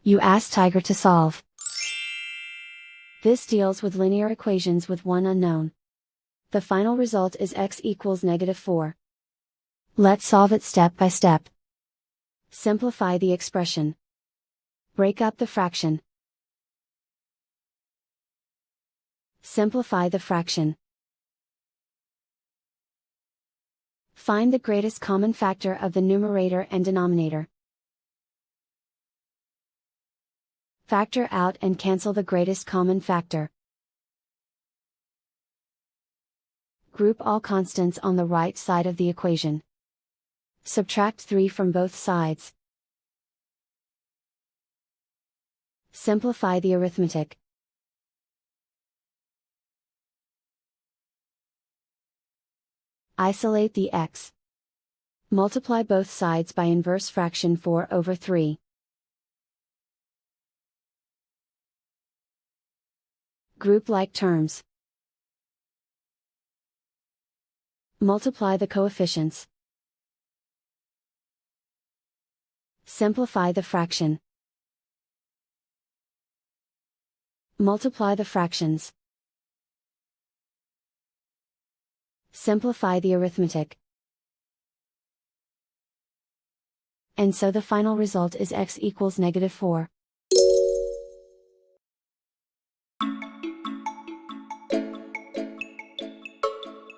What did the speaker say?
You ask Tiger to solve. This deals with linear equations with one unknown. The final result is x equals -4. Let's solve it step by step. Simplify the expression. Break up the fraction. Simplify the fraction. Find the greatest common factor of the numerator and denominator. Factor out and cancel the greatest common factor. Group all constants on the right side of the equation. Subtract 3 from both sides. Simplify the arithmetic. Isolate the x. Multiply both sides by inverse fraction 4/3. Group like terms. Multiply the coefficients. Simplify the fraction. Multiply the fractions. Simplify the arithmetic. And so the final result is x equals -4.